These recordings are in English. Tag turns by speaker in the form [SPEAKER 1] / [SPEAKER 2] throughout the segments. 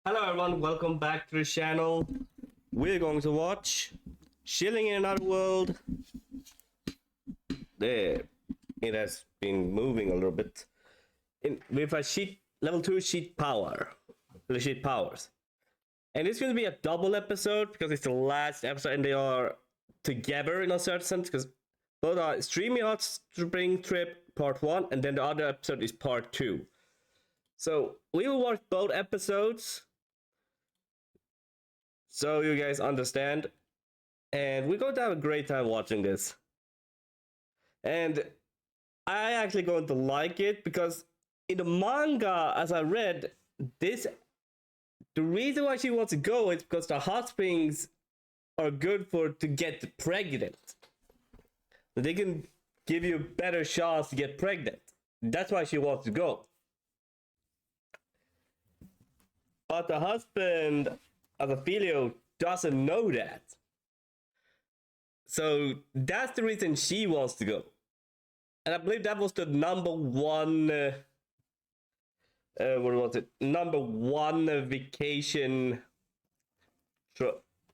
[SPEAKER 1] Hello everyone, welcome back to the channel. We're going to watch Chilling in Another World. There, it has been moving a little bit. With a level 2 sheet powers. And it's going to be a double episode because it's the last episode and they are together in a certain sense because both are Steamy Hot Spring Trip Part 1 and then the other episode is Part 2. So we will watch both episodes so you guys understand, and we're going to have a great time watching this. And I actually going to like it because in the manga, as I read, the reason why she wants to go is because the hot springs are good to get pregnant. They can give you a better chance to get pregnant. That's why she wants to go. But the husband of Ophelio doesn't know that. So that's the reason she wants to go. And I believe that was the number one number one vacation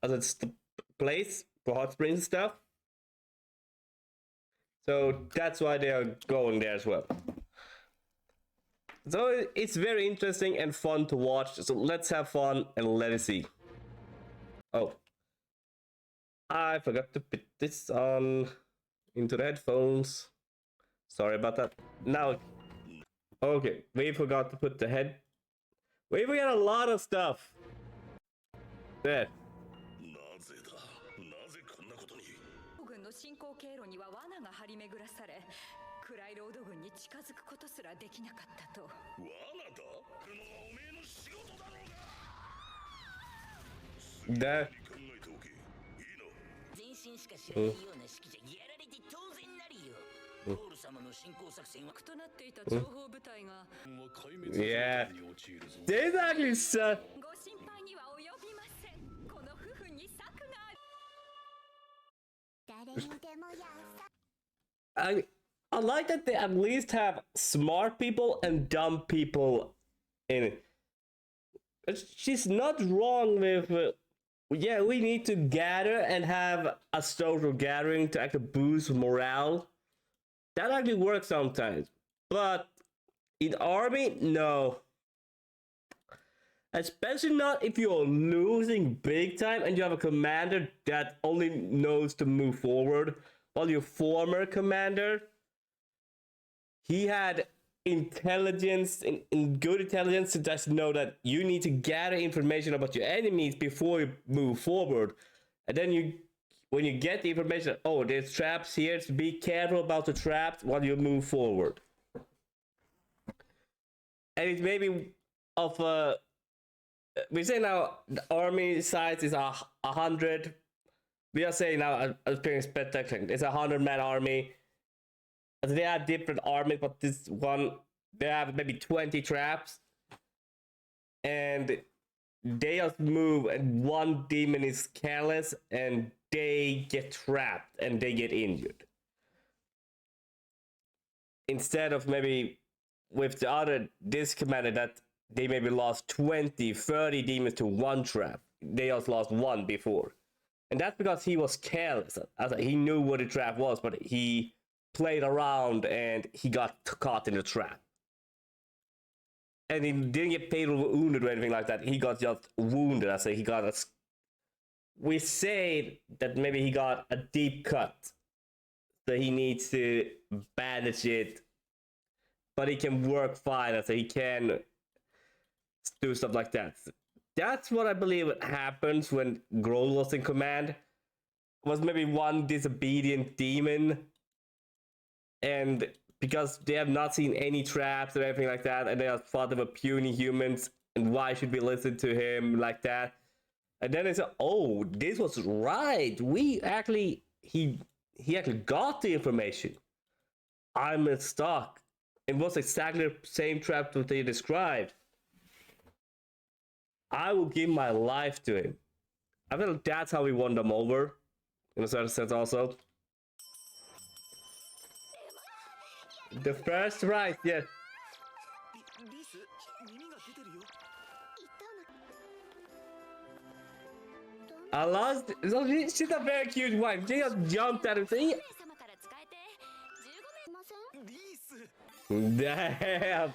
[SPEAKER 1] as it's the place for hot springs and stuff. So that's why they are going there as well. So it's very interesting and fun to watch. So let's have fun and let it see. Oh, I forgot to put this on into the headphones. Sorry about that. Now, okay, we forgot to put the head. We forgot a lot of stuff. There.
[SPEAKER 2] 軍の進行経路には罠が張り巡らされ、クライロード軍に近づくことすらできなかったと。罠だ？このおめえの仕事だろうが。
[SPEAKER 1] That.
[SPEAKER 2] 全身しか知らないような式じゃやられて当然なりよ。ポール様の進行作戦はとなっていた情報部隊が。
[SPEAKER 1] Yeah. There's actually so.
[SPEAKER 2] ご心配には及びません。この夫婦に策がある。
[SPEAKER 1] I like that they at least have smart people and dumb people in it. She's not wrong with yeah, we need to gather and have a social gathering to actually boost morale. That actually works sometimes. But in army, no. Especially not if you're losing big time and you have a commander that only knows to move forward. While your former commander, he had intelligence and good intelligence to just know that you need to gather information about your enemies before you move forward. And then when you get the information, oh, there's traps here, so be careful about the traps while you move forward. And it may be of we say now the army size is 100. We are saying now as being spectacular, it's 100-man army. They are different armies, but this one they have maybe 20 traps, and they just move, and one demon is careless, and they get trapped and they get injured. Instead of maybe with this commander that they maybe lost 20, 30 demons to one trap. They just lost one before. And that's because he was careless. He knew what the trap was, but he played around and he got caught in the trap. And he didn't get paid or wounded or anything like that. He got just wounded. He got a... We say that maybe he got a deep cut. So he needs to bandage it. But he can work fine. He can do stuff like that. That's what I believe happens when Grohl was in command. Was maybe one disobedient demon, and because they have not seen any traps or anything like that, and they are thought of a puny humans, and why should we listen to him like that? And then they said, oh, this was right. He actually got the information. I'm in stock. It was exactly the same trap that they described. I will give my life to him. I feel like that's how we won them over, in a certain sense also. The first right, yeah. I lost. So she's a very cute wife. She just jumped at him saying,
[SPEAKER 2] 様から使えて15名いません。
[SPEAKER 3] リース
[SPEAKER 1] damn.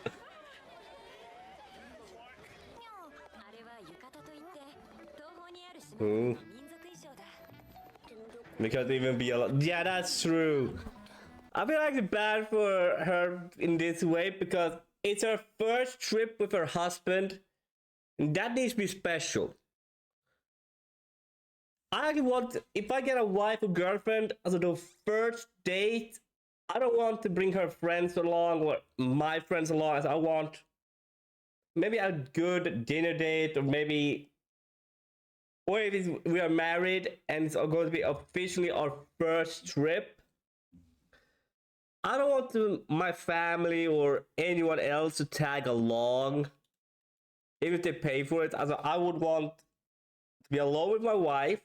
[SPEAKER 2] あれは浴衣といって東方にある島
[SPEAKER 1] Hmm.
[SPEAKER 2] の民族衣装だ。
[SPEAKER 1] We can't even be alone. Yeah, that's true. I feel like it's bad for her in this way because it's her first trip with her husband. And that needs to be special. I actually want, if I get a wife or girlfriend as the first date, I don't want to bring her friends along or my friends along. I want maybe a good dinner date, or maybe, or if we are married and it's going to be officially our first trip, I don't want my family or anyone else to tag along, even if they pay for it. Also, I would want to be alone with my wife,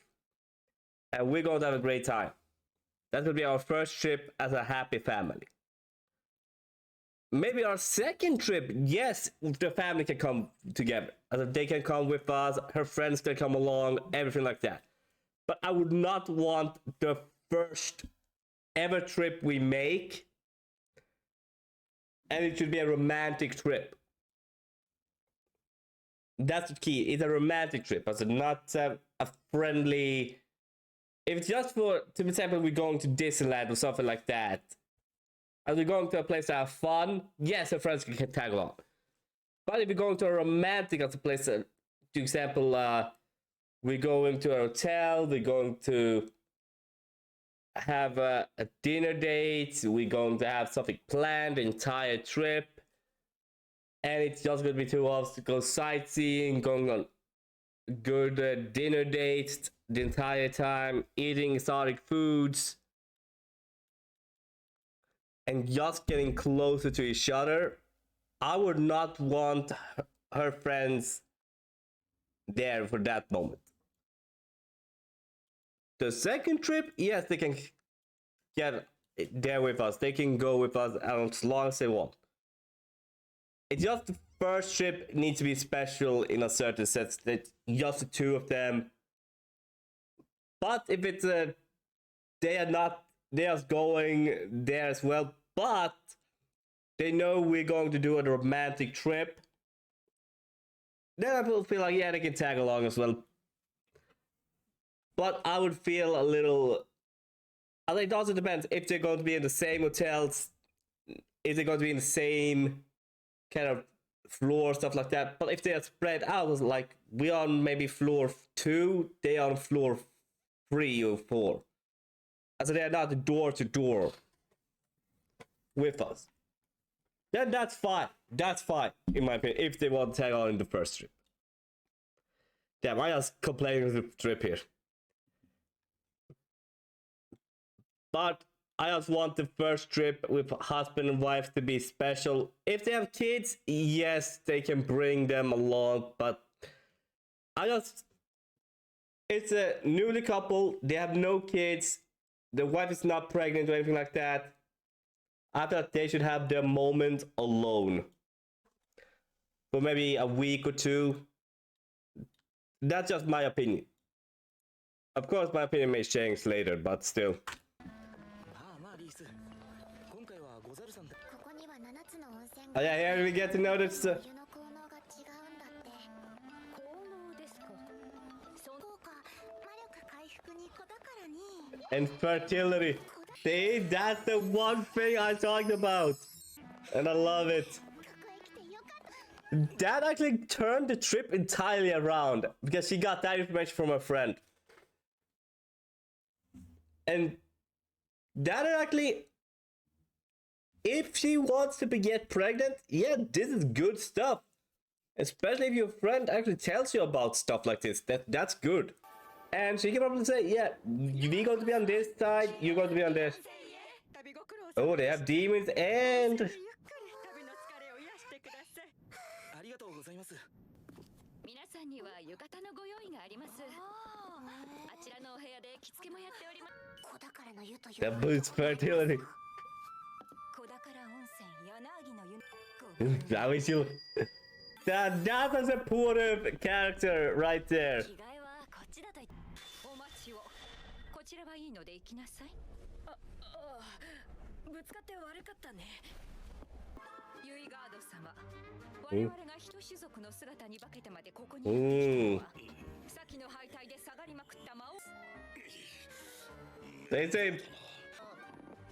[SPEAKER 1] and we're going to have a great time. That will be our first trip as a happy family. Maybe our second trip, yes, the family can come together. Also, they can come with us, her friends can come along, everything like that. But I would not want the first ever trip we make, and it should be a romantic trip. That's the key. It's a romantic trip. Also, not a friendly. If it's just for, to example, we're going to Disneyland or something like that, and we're going to a place to have fun, yes, our friends can tag along. But if we're going to a romantic place, to example, we're going to a hotel, we're going to have a dinner date, we're going to have something planned the entire trip, and it's just going to be two of us to go sightseeing, going on good dinner dates the entire time, eating exotic foods, and just getting closer to each other. I would not want her friends there for that moment. The second trip, yes, they can get there with us. They can go with us as long as they want. It's just the first trip needs to be special in a certain sense. That just the two of them. But if it's they are going there as well, but they know we're going to do a romantic trip, then I will feel like, yeah, they can tag along as well. But I would feel a little, I think it also depends if they're going to be in the same hotels, if they're going to be in the same kind of floor, stuff like that. But if they are spread out, like we on maybe floor 2, they on floor 3 or 4. So they are not door to door with us. Then that's fine. That's fine, in my opinion, if they want to tag on in the first trip. Damn, I just complaining with the trip here. But I just want the first trip with husband and wife to be special. If they have kids, yes, they can bring them along. But it's a newly couple. They have no kids. The wife is not pregnant or anything like that. I thought they should have their moment alone for maybe a week or 2. That's just my opinion. Of course, my opinion may change later, but still.
[SPEAKER 3] まあまあリース今回はござるさんだ
[SPEAKER 2] ここには7つの温泉
[SPEAKER 1] Oh, yeah, here we get to know this.
[SPEAKER 2] 湯の効能が違うんだって効能ですかその効果魔力回復に子だからに
[SPEAKER 1] And fertility. See, that's the one thing I talked about. And I love it.
[SPEAKER 2] ここへ来てよかった
[SPEAKER 1] That actually turned the trip entirely around because she got that information from her friend. And that actually, if she wants to get pregnant, yeah, this is good stuff. Especially if your friend actually tells you about stuff like this. That's good. And she can probably say, yeah, we're going to be on this side, you're going to be on this.
[SPEAKER 2] 旅ご苦労様
[SPEAKER 1] Oh, they have demons and...
[SPEAKER 2] ゆっくり旅の疲れを癒してください
[SPEAKER 3] ありがとうございます
[SPEAKER 2] 皆さんには浴衣のご用意がありますあちらのお部屋で着付けもやっております子宝の湯という
[SPEAKER 1] That boosts fertility.
[SPEAKER 2] 子宝温泉柳の湯
[SPEAKER 1] That was you. That's a supportive character right there.
[SPEAKER 2] 着替えはこっちだと言っていいので行きなさい。ぶつかって悪かったね。ユイガード様、我々が人種族の姿に化けてまでここにやってきたのは、先の敗退で下がりまくった魔王。
[SPEAKER 1] They say.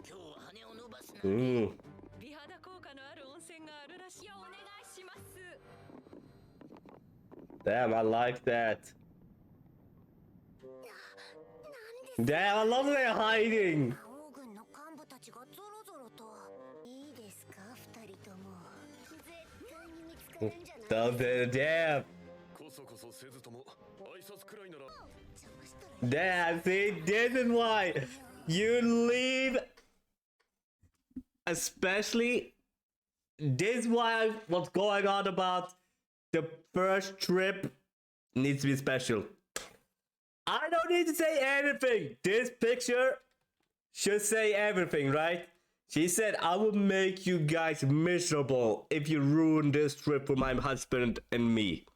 [SPEAKER 3] 今日は羽を伸ばすな。
[SPEAKER 2] 美肌効果のある温泉があるらしい。お願いします。
[SPEAKER 1] Damn, I like that. Damn, I love they're hiding.
[SPEAKER 4] 魔王軍の幹部たちがゾロゾロと。いいですか、二人とも。絶対に見つかるんじゃない。
[SPEAKER 1] Don't do damn.
[SPEAKER 5] こそこそせずとも挨拶くらいなら。
[SPEAKER 1] Damn, see, this is why you leave. Especially, this is why what's going on about the first trip needs to be special. I don't need to say anything. This picture should say everything, right? She said, I will make you guys miserable if you ruin this trip for my husband and me.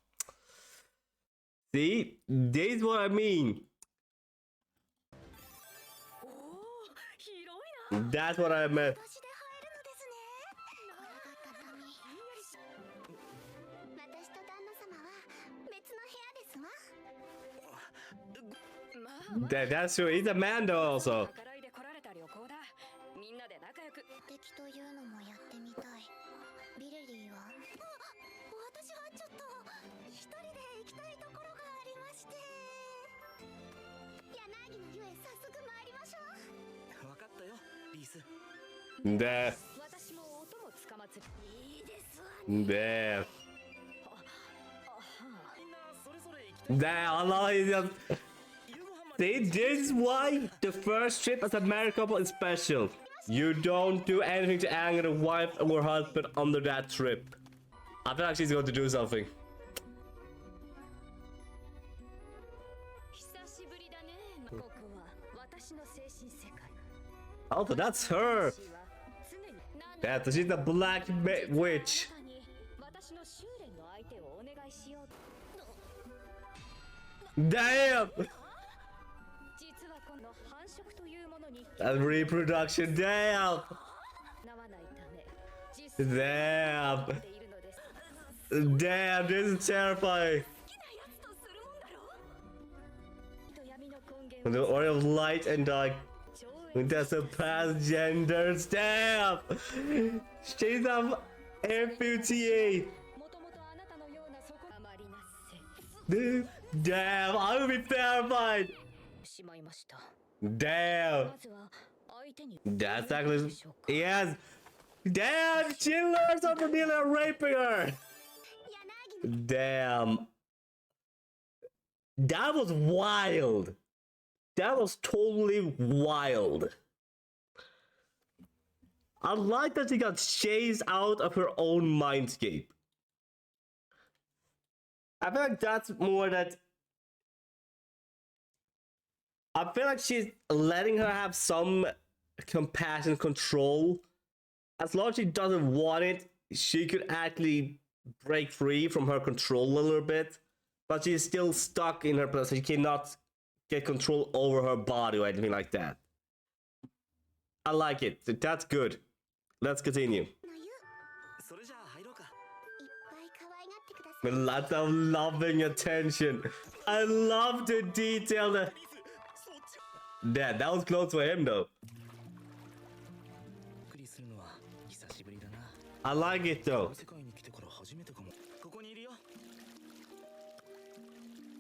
[SPEAKER 1] See? This is what I mean. That's what I meant.
[SPEAKER 4] 私で入るのですね。これが畳。私と旦那様は別の部屋ですわ。
[SPEAKER 1] That's true. He's a man though also.
[SPEAKER 2] みんなで仲良く。
[SPEAKER 4] 敵というのもやってみたい。ビレリーは？私はちょっと一人で行きたいところがありまして。柳の湯へ早速参りましょう。
[SPEAKER 3] 分かったよ、リース。
[SPEAKER 1] There.
[SPEAKER 2] 私も音もつかまつる。
[SPEAKER 4] いいですわ。
[SPEAKER 1] There.
[SPEAKER 3] みんなそれぞれ行きたい。
[SPEAKER 1] There. Allah is just.
[SPEAKER 3] 夕ご飯まで。
[SPEAKER 1] See, this is why the first trip as a married couple is special. You don't do anything to anger the wife or husband under that trip. I feel like she's going to do something.
[SPEAKER 2] 久しぶりだね。ここは私の精神世界。
[SPEAKER 1] Also, that's her.
[SPEAKER 2] 私は常に何
[SPEAKER 1] That's she's the black witch.
[SPEAKER 2] 私の修練の相手をお願いしよう。
[SPEAKER 1] Damn.
[SPEAKER 2] 実はこの繁殖というものに
[SPEAKER 1] That's reproduction. Damn.
[SPEAKER 2] なわないため、実際に
[SPEAKER 1] Damn.
[SPEAKER 2] でいるのです。
[SPEAKER 1] Damn. This is terrifying.
[SPEAKER 2] 好きなやつとするもんだろう。と闇の根
[SPEAKER 1] The
[SPEAKER 2] 源を
[SPEAKER 1] order of light and dark.
[SPEAKER 2] 超越
[SPEAKER 1] That's a past genders. Damn. She's an amputee.
[SPEAKER 2] もともとあなたのようなそこあまりなせ
[SPEAKER 1] Damn. I would be terrified.
[SPEAKER 2] しまいました。
[SPEAKER 1] Damn.
[SPEAKER 2] まずは相手に
[SPEAKER 1] That's actually. Yes. Damn. Chillers are nearly raping her.
[SPEAKER 4] 柳
[SPEAKER 1] Damn. That was wild. That was totally wild. I like that she got chased out of her own mindscape. I feel like that's more that. I feel like she's letting her have some compassion, control. As long as she doesn't want it, she could actually break free from her control a little bit. But she's still stuck in her place. She cannot get control over her body or anything like that. I like it. That's good. Let's continue.
[SPEAKER 4] の湯。
[SPEAKER 3] それじゃあ入ろうか。
[SPEAKER 4] いっぱい可愛がってください。
[SPEAKER 1] With lots of loving attention. I love the detail that.
[SPEAKER 3] リース、そっち。
[SPEAKER 1] That was close for him though.
[SPEAKER 3] びっくりするのは久しぶりだな。
[SPEAKER 1] I like it
[SPEAKER 3] こ
[SPEAKER 1] though.
[SPEAKER 3] の世界に来てから初めてかも。ここにいるよ。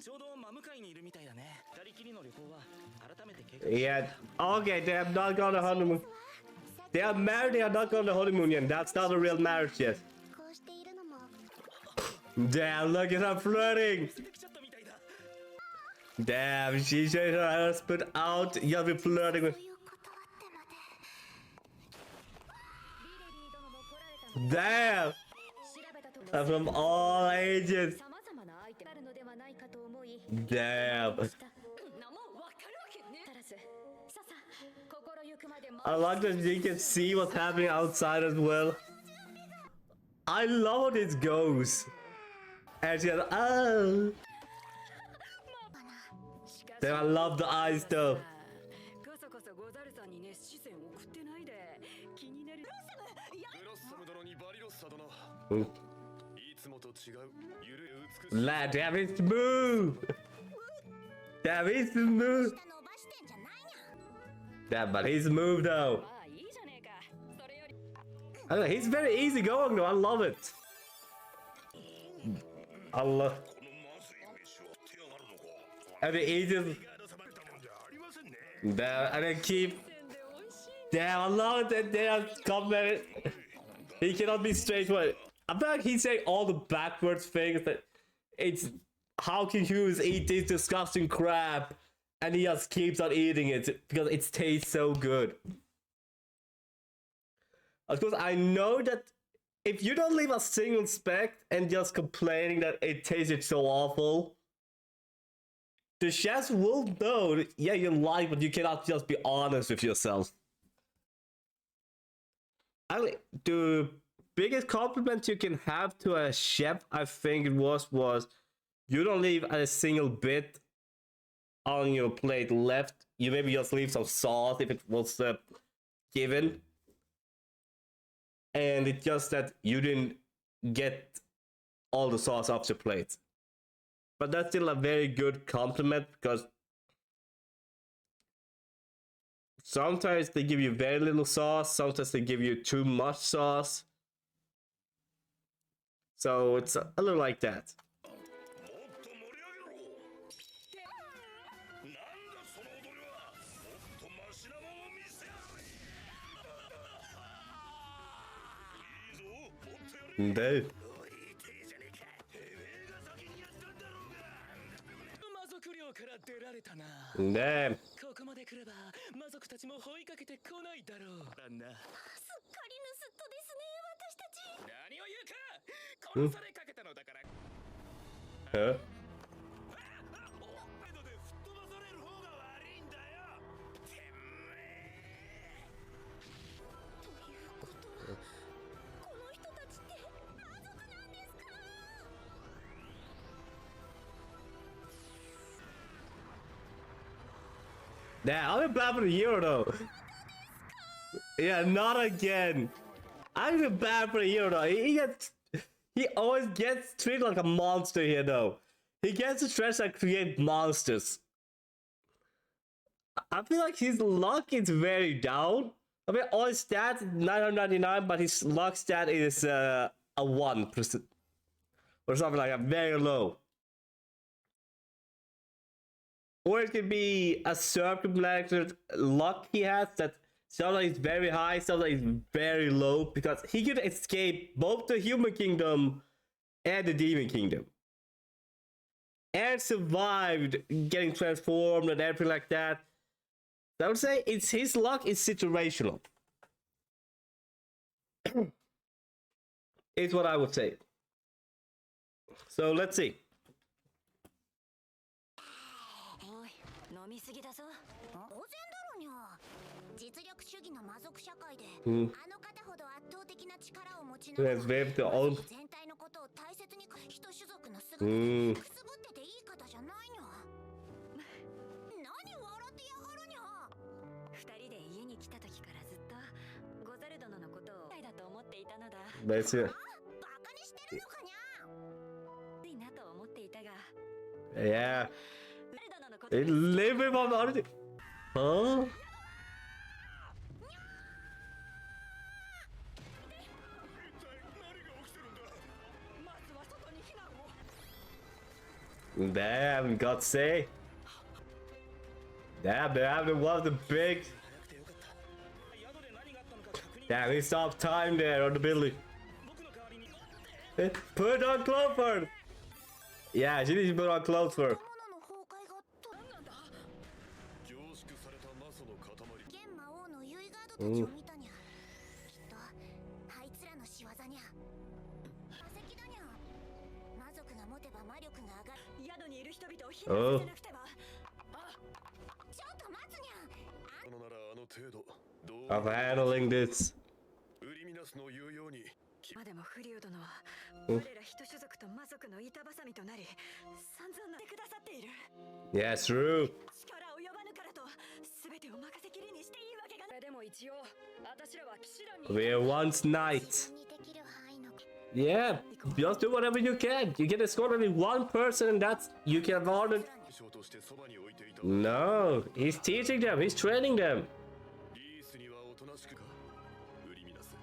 [SPEAKER 3] ちょうど真向かいにいるみたいだね。二人きりの旅行は改めて計画。
[SPEAKER 1] Yeah. Okay, they have not gone on honeymoon. They are married, they are not going on honeymoon yet. That's not a real marriage yet.
[SPEAKER 4] こうしているのも
[SPEAKER 1] Damn, look at her flirting.
[SPEAKER 3] できちゃったみたいだ。
[SPEAKER 1] Damn, she showed her husband out. You'll be flirting with.
[SPEAKER 4] そういうことあってまで。
[SPEAKER 2] リレリー殿も来られたの
[SPEAKER 1] Damn.
[SPEAKER 2] 調べたところ
[SPEAKER 1] From all ages.
[SPEAKER 2] 様々な相手があるのではないかと思い
[SPEAKER 1] Damn.
[SPEAKER 2] なもうわかるわけねタラスささ心ゆくまで
[SPEAKER 1] I like that you can see what's happening outside as well. I love how this goes. And she goes, oh. Damn, I love the eyes though.
[SPEAKER 2] げ視線送ってないで気になる。
[SPEAKER 5] ブロッサム殿にバリロッサ殿。
[SPEAKER 1] Mm.
[SPEAKER 5] いつもと違うゆるい美しい
[SPEAKER 1] Lad, damn it, smooth. Damn, he's smooth.
[SPEAKER 4] 下伸ばしてんじゃないにゃ。
[SPEAKER 1] Damn, but he's smooth though.
[SPEAKER 2] まあいいじゃねえか。それより
[SPEAKER 1] I don't know, he's very easy going though. I love it. I love.
[SPEAKER 5] このまずい飯は手上がるのか。
[SPEAKER 1] And the easiest.
[SPEAKER 5] ガード様れたもんじゃありませんね。
[SPEAKER 1] Damn, and then keep.
[SPEAKER 2] 線で美味しい。
[SPEAKER 1] Damn, I love it that they are complimented. He cannot be straightforward. I feel like he's saying all the backwards things that it's how can humans eat this disgusting crap, and he just keeps on eating it because it tastes so good. Of course, I know that if you don't leave a single speck and just complaining that it tasted so awful, the chefs will know that, yeah, you like, but you cannot just be honest with yourself. The biggest compliment you can have to a chef, I think it was you don't leave a single bit on your plate left. You maybe just leave some sauce if it was given. And it's just that you didn't get all the sauce off your plate. But that's still a very good compliment because sometimes they give you very little sauce, sometimes they give you too much sauce. So it's a little like that.
[SPEAKER 5] もっと盛り上げろ。なんだその踊りは。もっとマシなもんを見せやがれ。いいぞ、もっとやれ。
[SPEAKER 1] Dude.
[SPEAKER 5] おい、てえじゃねえか。てめえが先にやったんだろうが。
[SPEAKER 3] 魔族寮から出られたな。
[SPEAKER 1] Damn.
[SPEAKER 3] ここまで来れば魔族たちも追いかけてこないだろう。なんな。
[SPEAKER 4] すっかり盗っ人ですね、私たち。
[SPEAKER 3] 何を言うか。殺されかけたのだから。
[SPEAKER 1] Huh?
[SPEAKER 3] おっぺどで吹っ飛ばされる方が悪いんだよ。てめえ。
[SPEAKER 4] ということは、この人たちって魔族なんですか。
[SPEAKER 1] Damn, I'm bad for the hero though. Yeah, not again. I'm bad for the hero though. He always gets treated like a monster here though. He gets to try to create monsters. I feel like his luck is very down. I mean, all his stats 999, but his luck stat is a 1% or something like that, very low. Or it could be a circumvented luck he has that sometimes is very high, sometimes is very low, because he could escape both the human kingdom and the demon kingdom. And survived getting transformed and everything like that. So I would say it's his luck is situational. Is what I would say. So let's see.
[SPEAKER 2] おい、飲みすぎだぞ。
[SPEAKER 4] 当然だろにゃ。実力主義の魔族社会で、
[SPEAKER 1] うん
[SPEAKER 4] あの方ほど圧倒的な力を持ちながら、
[SPEAKER 1] Let's wave the old.
[SPEAKER 4] 全体のことを大切に人種族の姿
[SPEAKER 1] うん
[SPEAKER 4] でくすぶってていい方じゃないにゃ。何笑ってやがるにゃ。
[SPEAKER 2] 二人で家に来た時からずっとゴザル殿のことをだと思っていたのだ。
[SPEAKER 1] Let's see.
[SPEAKER 4] バカにしてるのかにゃ。
[SPEAKER 2] いいなと思っていたが、
[SPEAKER 1] Yeah.
[SPEAKER 2] ゴザル殿のこと
[SPEAKER 1] It live with my body. Huh?
[SPEAKER 5] 一体何が起きてるんだ。
[SPEAKER 2] まずは外に避難を。
[SPEAKER 1] Damn, God say. Damn, they're having one of the big.
[SPEAKER 3] 宿で何があったのか確認。
[SPEAKER 1] Damn, he stopped time there on the building.
[SPEAKER 3] 僕の代わりに。
[SPEAKER 1] Put on clothes first. Yeah, she needs to put on clothes first.
[SPEAKER 4] 物の崩壊がとなんだ。
[SPEAKER 5] 凝縮された魔素の塊。
[SPEAKER 4] 現魔王のユイガードたちを見たにゃ。きっとあいつらの仕業にゃ。化石だにゃ。魔族が持てば魔力が上がる。
[SPEAKER 2] 宿にいる人々を避難させなくては。
[SPEAKER 4] ちょっと待つにゃ。
[SPEAKER 5] あのならあの程度。どう
[SPEAKER 1] Of handling this.
[SPEAKER 5] ウリミナスの言うように。
[SPEAKER 2] までもフリウ殿は我ら人種族と魔族の板挟みとなり散々なってくださっている。
[SPEAKER 1] Yeah, it's true.
[SPEAKER 2] 力及ばぬからと全てを任せきりにしていいわけがない。で
[SPEAKER 1] We're once knights.
[SPEAKER 4] にできる範囲の
[SPEAKER 1] Yeah, just do whatever you can. You can escort only one person, and that's you can order.
[SPEAKER 3] ショーとしてそばに置いていた
[SPEAKER 1] No, he's teaching them. He's training them.
[SPEAKER 3] リースにはおとなしくか売り乱す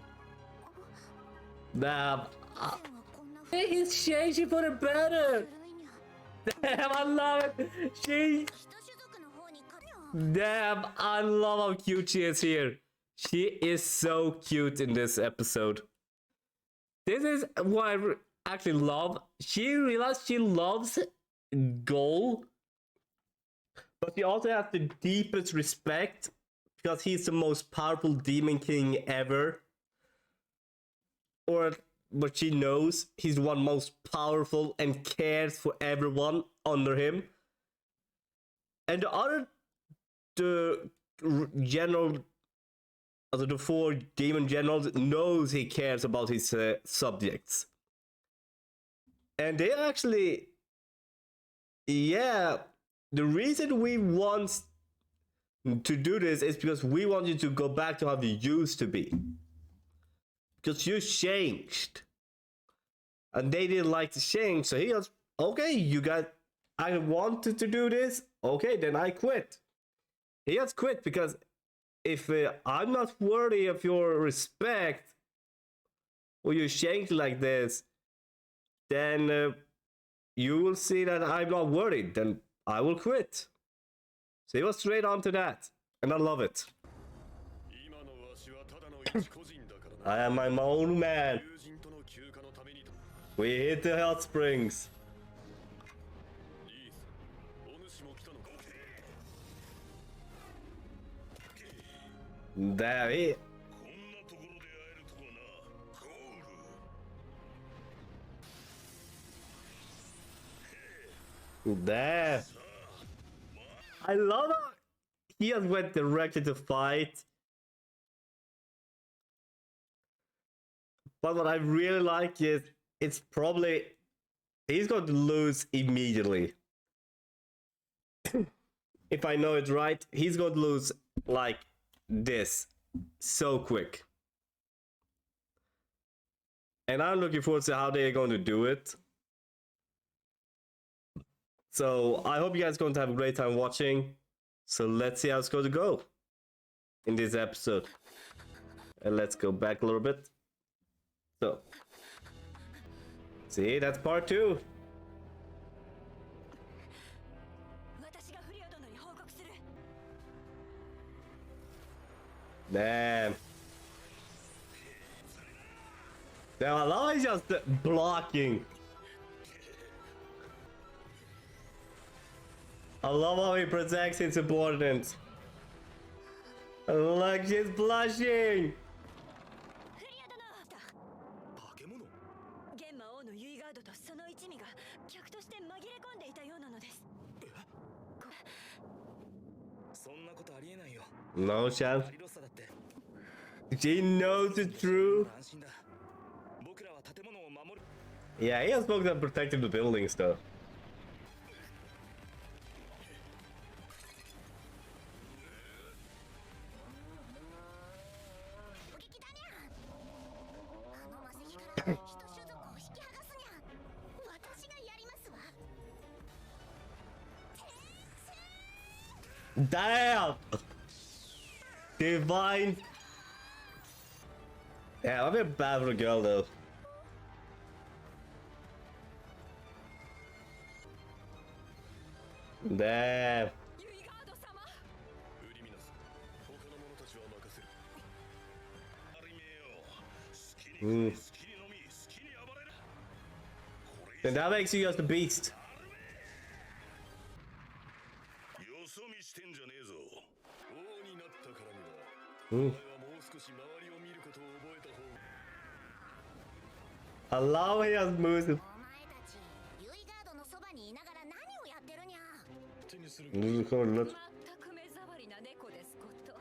[SPEAKER 1] Damn,
[SPEAKER 4] 線はこんなふう
[SPEAKER 1] he's changing for the better.
[SPEAKER 4] るいにゃ
[SPEAKER 1] Damn, I love it. She,
[SPEAKER 4] 人種族の方にかにゃ
[SPEAKER 1] damn, I love how cute she is here. She is so cute in this episode. This is what I actually love. She realized she loves Goal, but she also has the deepest respect because he's the most powerful demon king ever. Or, but she knows he's the one most powerful and cares for everyone under him. And the general, the four demon generals knows he cares about his subjects. And they actually, yeah, the reason we want to do this is because we want you to go back to how you used to be. Because you changed. And they didn't like to change, so he was, okay, you got, I wanted to do this, okay, then I quit. He has quit because if I'm not worthy of your respect, or you change like this, then you will see that I'm not worthy, then I will quit. So he was straight on to that, and I love it.
[SPEAKER 3] 今のわしはただの一個人だからな
[SPEAKER 1] I am my own man.
[SPEAKER 3] 友人との休暇のためにと
[SPEAKER 1] We hit the hot springs.
[SPEAKER 3] リースお主も来たのか
[SPEAKER 1] There he.
[SPEAKER 5] こんなところで会えるとはなコール
[SPEAKER 1] There. I love how he has went directly to fight. But what I really like is it's probably he's going to lose immediately. If I know it right, he's going to lose like this so quick. And I'm looking forward to how they're going to do it. So I hope you guys are going to have a great time watching. So let's see how it's going to go in this episode. And let's go back a little bit. So, see, that's part 2.
[SPEAKER 2] 私がフリオ殿に報告する
[SPEAKER 1] Damn. Damn, I love he's just blocking. I love how he protects his subordinates. Look, she's blushing.
[SPEAKER 2] フリオ殿
[SPEAKER 3] 化け物
[SPEAKER 2] 玄魔王のユイガードとその一味が客として紛れ込んでいたようなのです
[SPEAKER 3] そんなことありえないよ
[SPEAKER 1] No chance.
[SPEAKER 3] アリロッサだって
[SPEAKER 1] She knows the truth.
[SPEAKER 3] 安心だ僕らは建物を守る
[SPEAKER 1] Yeah, he has spoken about protecting the buildings though.
[SPEAKER 4] お劇だにゃあの魔石から人種族を引き剥がすにゃ私がやりますわ
[SPEAKER 1] Damn! Divine. Yeah, I'm a bit bad for a girl though. Damn.
[SPEAKER 2] ユイガード様
[SPEAKER 3] 売り乱す他の者たちは任せる
[SPEAKER 5] ありめよ好きに好きに飲み好きに暴れるこれ
[SPEAKER 1] Then that makes you just a beast.
[SPEAKER 5] よそ見してんじゃねえぞ
[SPEAKER 3] 王になったからには
[SPEAKER 1] Mm.
[SPEAKER 3] お前はもう少し周りを見ることを覚えた方が
[SPEAKER 1] I love he has moves.
[SPEAKER 4] お前たちユイガードのそばにいながら何をやってるにゃ
[SPEAKER 3] 手にする
[SPEAKER 1] Look, look.
[SPEAKER 2] 全く目障りな猫ですこと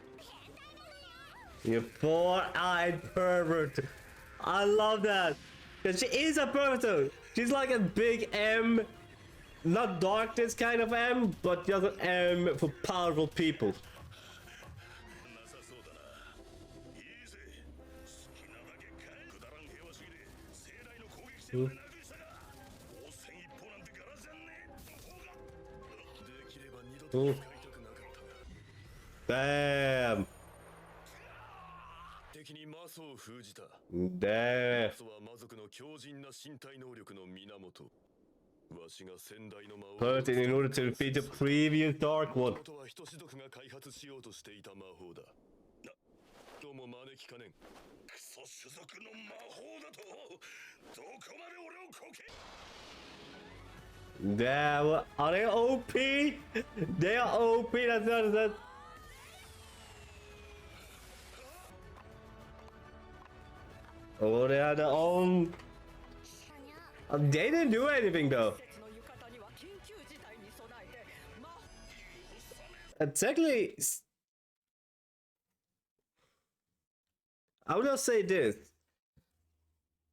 [SPEAKER 1] You four-eyed pervert. I love that. Because she is a pervert though. She's like a big M. Not darkness kind of M, but just an M for powerful people.
[SPEAKER 5] なさそうだないいぜようなラグさが応戦一方なんて柄じゃねえ方ができれば二度と使いたくなかったが
[SPEAKER 1] Damn.
[SPEAKER 5] 敵に魔素を封じた
[SPEAKER 1] Damn.
[SPEAKER 5] 魔素は魔族の強靭な身体能力の源わしが先代の魔王
[SPEAKER 1] But in order to defeat the previous Dark One.
[SPEAKER 5] 元は人種族が開発しようとしていた魔法だどうも招きかねんクソ種族の魔法だとどこまで俺をこけ
[SPEAKER 1] Damn. Are they OP? They are OP. That's that. Oh, they are their own. They didn't do anything though.
[SPEAKER 2] 鉄の浴衣には緊急事態に備えて魔法
[SPEAKER 1] Technically, I would just say this.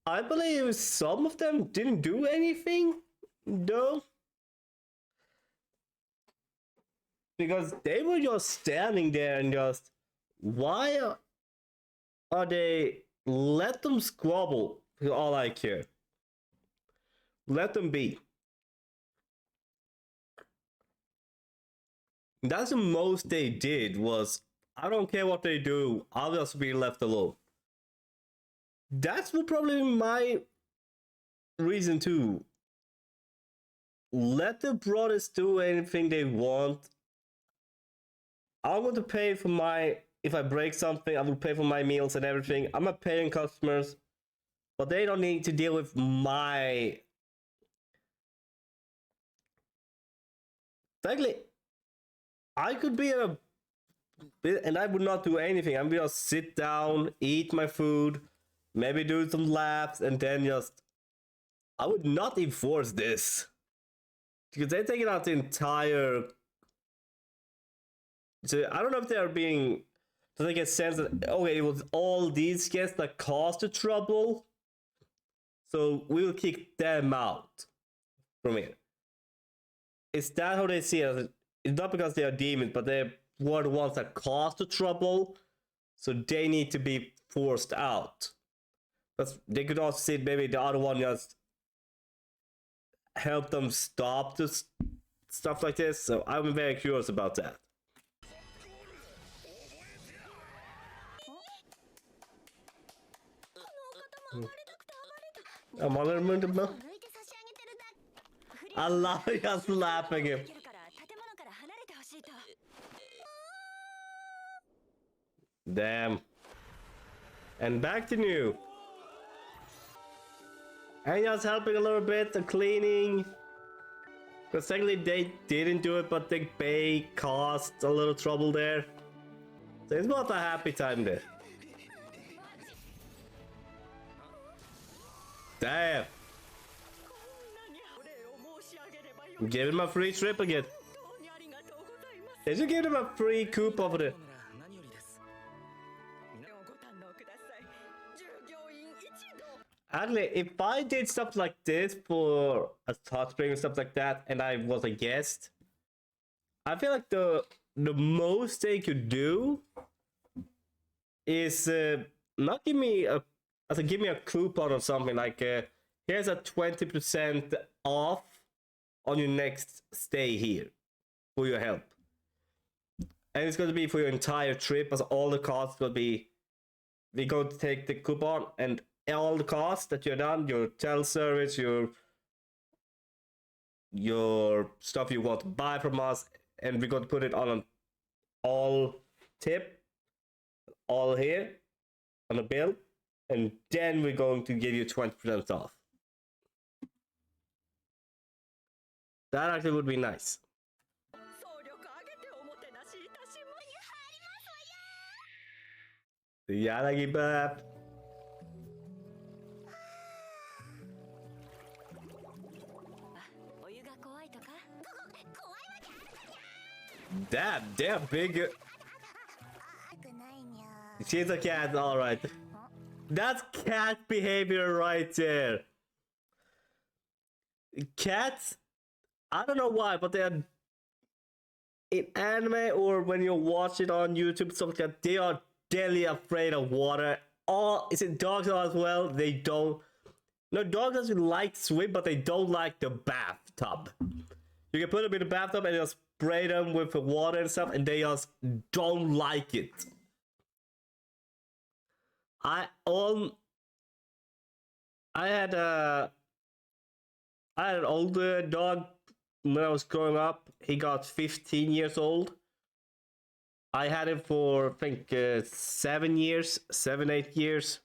[SPEAKER 1] I believe some of them didn't do anything, though. Because they were just standing there and just, why are they? Let them squabble, is all I care. Let them be. That's the most they did was, I don't care what they do, I'll just be left alone. That's probably my reason too. Let the brothers do anything they want. I'm going to pay for my, if I break something, I will pay for my meals and everything. I'm not paying customers, but they don't need to deal with my... Frankly, I could be in a... And I would not do anything. I'm gonna sit down, eat my food, maybe do some laps, and then just... I would not enforce this. Because they're taking out the entire... So I don't know if they're being... So they get sense that, okay, it was all these guests that caused the trouble. So we will kick them out from here. Is that how they see it? It's not because they are demons, but they were the ones that caused the trouble. So they need to be forced out. But they could also see maybe the other one just help them stop this stuff like this. So I'm very curious about that. I'm on
[SPEAKER 4] 抜いて差し上げてるだけ
[SPEAKER 1] I love just laughing him.
[SPEAKER 4] できるから建物から離れてほしいと
[SPEAKER 1] Damn. And back to new. And just helping a little bit, the cleaning. Because technically they didn't do it, but the bay caused a little trouble there. So it's not a happy time there. Damn.
[SPEAKER 2] こんなにお礼を申し上げればよい
[SPEAKER 1] Give him a free trip again.
[SPEAKER 2] 本当にありがとうございます
[SPEAKER 1] Did you give him a free coupon for it?
[SPEAKER 3] 何よりです
[SPEAKER 2] ご堪能ください従業員一同
[SPEAKER 1] Actually, if I did stuff like this for a hot spring and stuff like that, and I was a guest, I feel like the most they could do is not give me a give me a coupon or something like here's a 20% off on your next stay here for your help, and it's going to be for your entire trip, as all the costs will be. We're going to take the coupon and all the costs that you're done, your hotel service, your stuff you want to buy from us, and we're going to put it on an all tip, all here on a bill, and then we're going to give you 20% off. That actually would be nice.
[SPEAKER 2] 総力挙げておもてなしいたします
[SPEAKER 1] Yanagi Bap.
[SPEAKER 4] お湯が怖いとか怖いわけ
[SPEAKER 1] Damn, they're big.
[SPEAKER 4] くないにゃ
[SPEAKER 1] She's a cat, alright. That's cat behavior right there. Cats, I don't know why, but they're in anime or when you watch it on YouTube, stuff like that, they are deadly afraid of water. Is it dogs as well? They don't. No, dog doesn't like swim, but they don't like the bathtub. You can put them in the bathtub and just spray them with water and stuff, and they just don't like it. I had an older dog when I was growing up. He got 15 years old. I had him for, I think, 7 years, 8 years.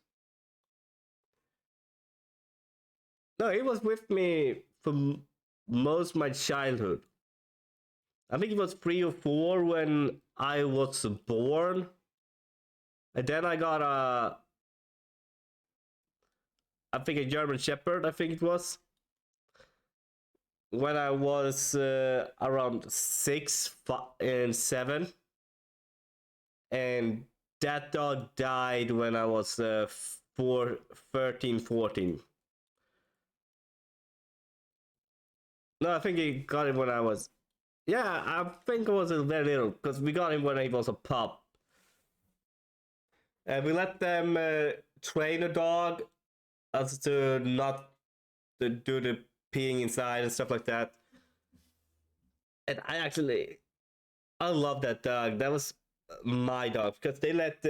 [SPEAKER 1] No, he was with me for most of my childhood. I think he was 3 or 4 when I was born. And then I got I think a German Shepherd, I think it was. When I was around 6 and 7. And that dog died when I was 13, 14. No, I think he got him when I was... Yeah, I think I was very little, because we got him when he was a pup. And we let them train a dog as to not to do the peeing inside and stuff like that. And I love that dog. That was my dog, because they let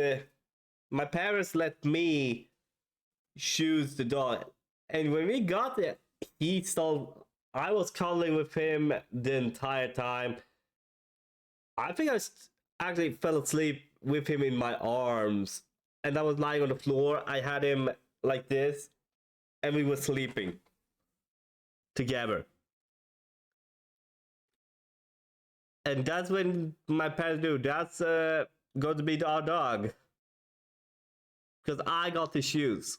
[SPEAKER 1] my parents let me choose the dog. And when we got there, I was cuddling with him the entire time. I think I actually fell asleep with him in my arms, and I was lying on the floor. I had him like this, and we were sleeping together. And that's when my parents knew that's going to be our dog, because I got the shoes.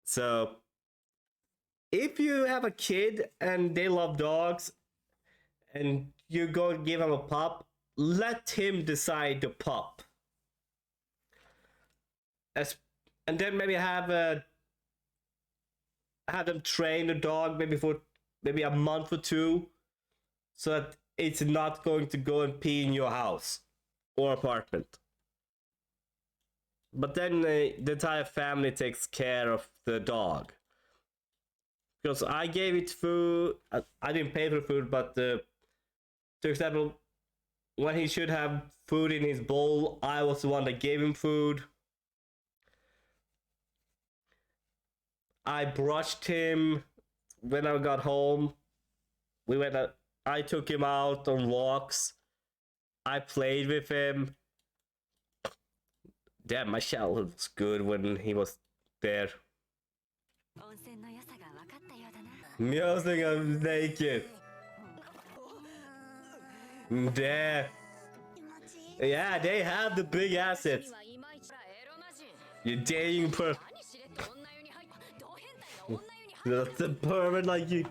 [SPEAKER 1] So if you have a kid and they love dogs, and you go and give him a pup, let him decide the pup. And then maybe have them train the dog maybe for a month or 2, so that it's not going to go and pee in your house or apartment. But then the entire family takes care of the dog. Because I gave it food, I didn't pay for food, but for example, when he should have food in his bowl, I was the one that gave him food. I brushed him when I got home. I took him out on walks. I played with him. Damn, my childhood was good when he was there. Music I'm naked. There. Yeah, they have the big assets. You're dating That's a pervert like you.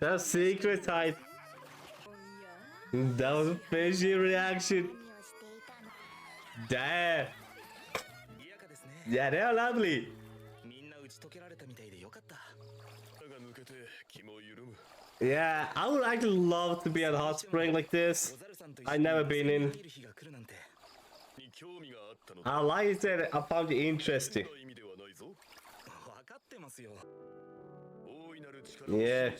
[SPEAKER 1] That's secret type. That was a fishy reaction. Damn. Yeah, they are lovely. Yeah, I would actually love to be at a hot spring like this. I've never been in. I like it. I found it interesting. Yeah.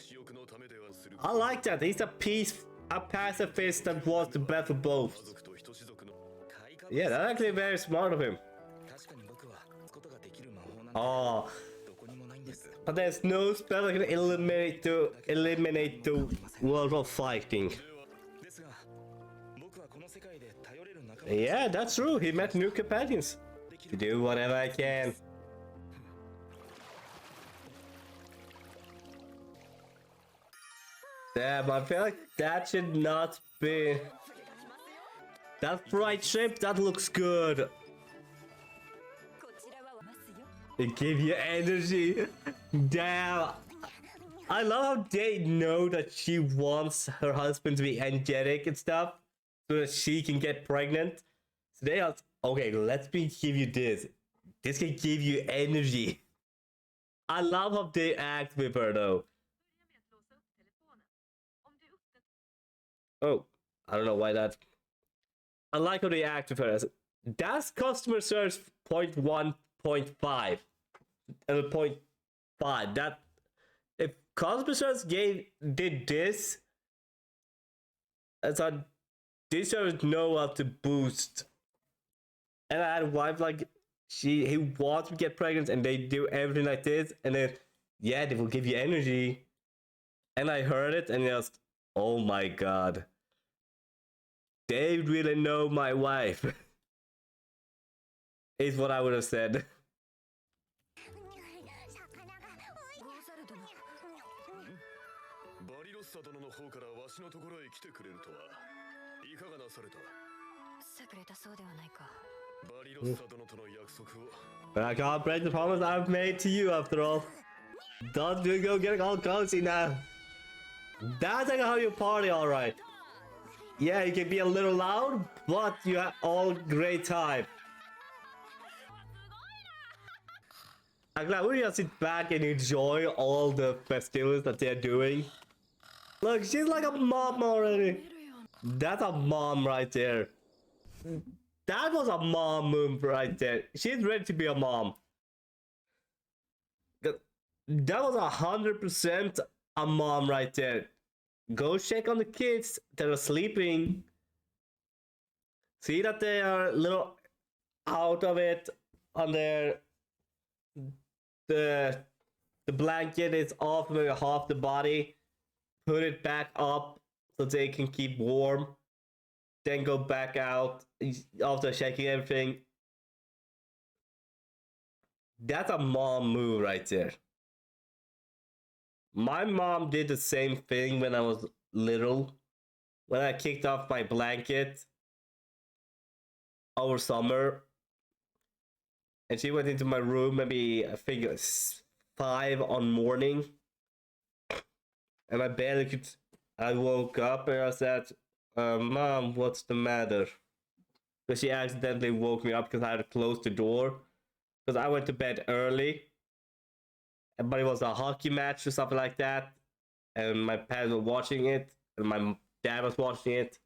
[SPEAKER 1] I like that. He's a pacifist that wants the best for both. Yeah, that's actually very smart of him. Oh. But there's no spell that can eliminate the world of fighting. Yeah, that's true. He met new companions. To do whatever I can. Damn, I feel like that should not be... That fried shrimp, that looks good. It gives you energy. Damn. I love how they know that she wants her husband to be energetic and stuff, so that she can get pregnant. So they are, okay, let me give you this. This can give you energy. I love how they act with her though. Oh, I don't know why that... I like how they act with her. That's customer service 0.1.5 and 0.5. That if customer service did this, as I this service know how to boost. And I had a wife like he wants to get pregnant, and they do everything like this, and then yeah, they will give you energy. And I heard it, and just oh my god, they really know my wife. Is what I would have said.
[SPEAKER 5] バリロッサ殿の方からわしのところへ来てくれるとはいかがなされた。
[SPEAKER 2] してくれたそうではないか。
[SPEAKER 5] バリロッサ殿との約束を。
[SPEAKER 1] But I can't break the promise I've made to you after all. Don't you go getting all cozy now. That's like how you party, alright. Yeah, you can be a little loud, but you have all great time. I'm glad we just sit back and enjoy all the festivities that they're doing. Look, she's like a mom already. That's a mom right there. That was a mom move right there. She's ready to be a mom. That was 100% a mom right there. Go check on the kids that are sleeping. See that they are a little out of it on their the blanket is off maybe half the body. Put it back up so they can keep warm. Then go back out after checking everything. That's a mom move right there. My mom did the same thing when I was little. When I kicked off my blanket over summer. And she went into my room maybe, I think it was 5 on morning. And I barely could... I woke up and I said, Mom, what's the matter? Because she accidentally woke me up because I had to close the door. Because I went to bed early. But it was a hockey match or something like that. And my parents were watching it. And my dad was watching it.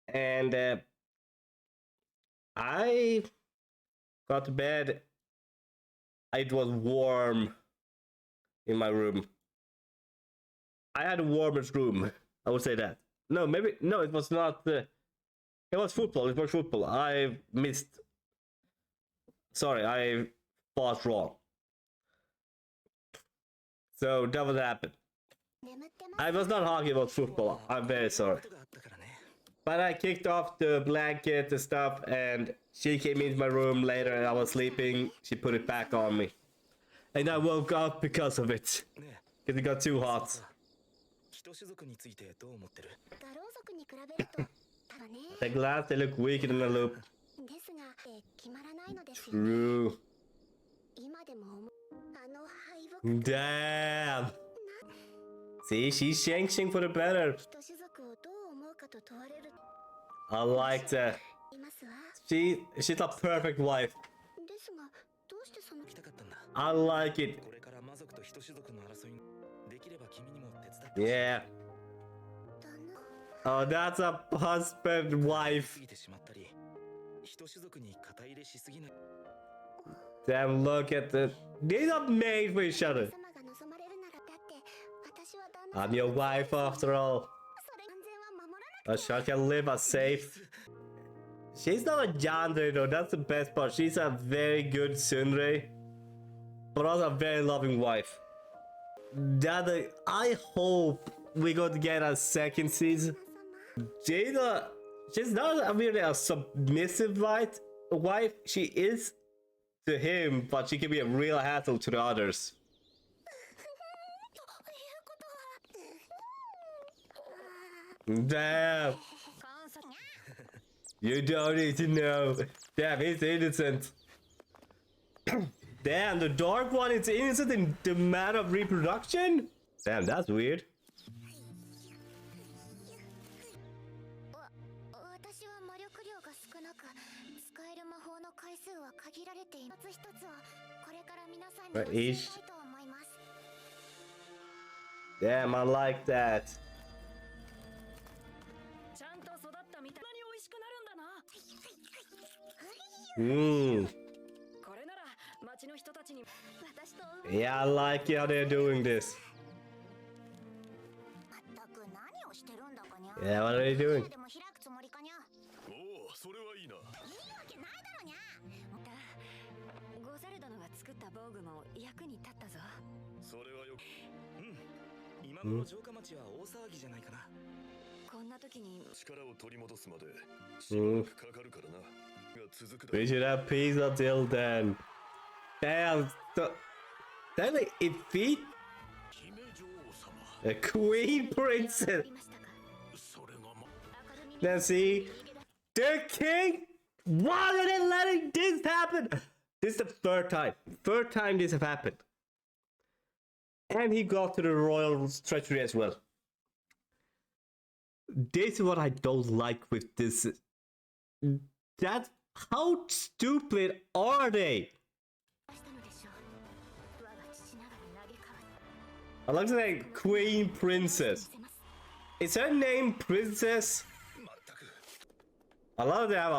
[SPEAKER 1] And I got to bed. It was warm in my room. I had the warmest room. I would say that. No, maybe no. It was not. It was football. It was football. I missed. Sorry, I thought wrong. So that was happened. I was not hockey. It was football. I'm very sorry. But I kicked off the blanket and stuff, and she came into my room later, and I was sleeping. She put it back on me, and I woke up because of it. Because it got too hot.
[SPEAKER 3] 人種族についてどう思ってる？
[SPEAKER 4] ガロウ族に比べるとただね
[SPEAKER 1] The glass, they look weak in the loop.
[SPEAKER 4] ですが決まらないのですよ
[SPEAKER 1] True.
[SPEAKER 4] 今でも敗北
[SPEAKER 1] Damn. See, she's changing for the better.
[SPEAKER 4] 人種族をどう思うかと問われる
[SPEAKER 1] I like that.
[SPEAKER 4] いますわ
[SPEAKER 1] She's a perfect wife.
[SPEAKER 4] ですがどうしてその
[SPEAKER 3] 来たかったんだ。
[SPEAKER 1] I like it.
[SPEAKER 3] これから魔族と人種族の争いにできれば君にも手伝って
[SPEAKER 1] Yeah.
[SPEAKER 4] 旦那
[SPEAKER 1] Oh, that's a husband wife.
[SPEAKER 3] 過ぎてしまったり、人種族に肩入れしすぎない。
[SPEAKER 1] Damn, look at the... They're not made for each other.
[SPEAKER 4] 様が望まれるならだって私は旦那
[SPEAKER 1] I'm your wife after all.
[SPEAKER 4] それ安全は守らな
[SPEAKER 1] A shot can live as safe. She's not a yandere though, that's the best part. She's a very good tsundere, but also a very loving wife. I hope we're going to get a second season. Jada, she's not really a submissive wife. She is to him, but she can be a real hassle to the others.
[SPEAKER 4] ということは
[SPEAKER 1] Damn. You don't need to know. Damn, he's innocent. Damn, the dark one is innocent in the matter of reproduction? Damn, that's weird.
[SPEAKER 4] 私は魔力量が少なく使える魔法の回数は限られています。一つ一つをこれから皆さんに教えたいと思います。
[SPEAKER 1] Damn, I like that.
[SPEAKER 2] ちゃんと育ったみたい。何美味
[SPEAKER 1] Mm.
[SPEAKER 2] これなら町の人たちに
[SPEAKER 4] 私と
[SPEAKER 1] Yeah, I like how they're doing this.
[SPEAKER 4] まったく何をしてるんだかにゃ。
[SPEAKER 1] Yeah, what are they doing?
[SPEAKER 4] でも開くつもりかにゃ。
[SPEAKER 5] おお、それはいいな。
[SPEAKER 4] いいわけないだろにゃ。
[SPEAKER 2] ゴザル殿が作った防具も役に立ったぞ。
[SPEAKER 5] それはよく。
[SPEAKER 3] 今頃城下町は大騒ぎじゃないかな。
[SPEAKER 2] こんな時に
[SPEAKER 5] 力を取り戻すまでしばらくかかるからな。が続くだろ
[SPEAKER 1] We
[SPEAKER 5] う。
[SPEAKER 1] should have peace until then. Damn, damn it, it feet
[SPEAKER 5] 姫女王様。
[SPEAKER 1] a queen princess.
[SPEAKER 4] りましたか。
[SPEAKER 5] それがま。
[SPEAKER 4] 明るみに
[SPEAKER 1] Then see, the king. Why are they letting this happen? This is the third time this have happened. And he got to the royal treasury as well. This is what I don't like with this. That how stupid are they?
[SPEAKER 4] したのでしょう。我が父ながら嘆かわ
[SPEAKER 1] I like to say Queen Princess.
[SPEAKER 4] せます。
[SPEAKER 1] Is her name Princess?
[SPEAKER 5] まったく。
[SPEAKER 1] I love that.
[SPEAKER 4] 戦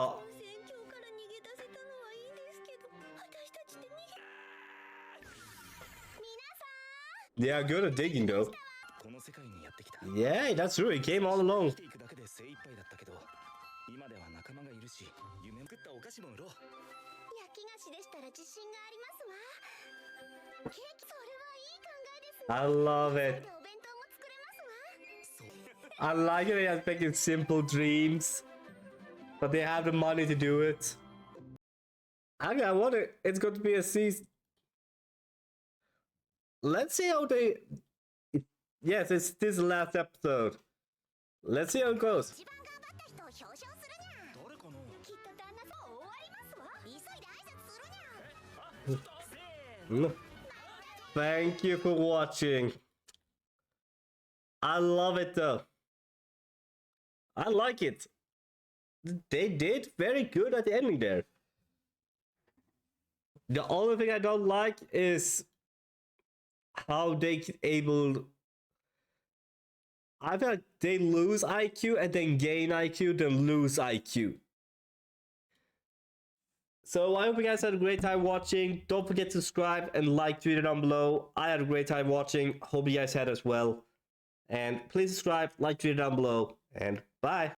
[SPEAKER 4] 況から逃げ出せたのはいいですけど、私たちって逃げ。皆さん。
[SPEAKER 1] They are good at digging though.
[SPEAKER 3] この世界にやってきた。
[SPEAKER 1] Yeah, that's true. He came all along.
[SPEAKER 3] 生きていくだけで精一杯だったけど、今では仲間がいるし、夢作ったお菓子も売ろう。
[SPEAKER 4] 焼き菓子でしたら自信がありますわ。ケーキ、それはいい考えですね。
[SPEAKER 1] I love
[SPEAKER 4] それ
[SPEAKER 1] it.
[SPEAKER 4] でお弁当も作れますわ。
[SPEAKER 1] I like it. They are making simple dreams, but they have the money to do it. I wonder. It's going to be a season. Let's see how they. Yes, this is the last episode. Let's see how it goes.
[SPEAKER 4] 一番頑張った人を表彰するにゃ。
[SPEAKER 3] 誰かな。
[SPEAKER 4] きっと旦那さん終わりますわ。急いで挨拶するにゃ。
[SPEAKER 1] Mm. Thank you for watching. I love it though. I like it. They did very good at the ending there. The only thing I don't like is how they able. I feel like they lose IQ and then gain IQ, then lose IQ. So I hope you guys had a great time watching. Don't forget to subscribe and like the video down below. I had a great time watching. Hope you guys had as well. And please subscribe, like the video down below, and bye.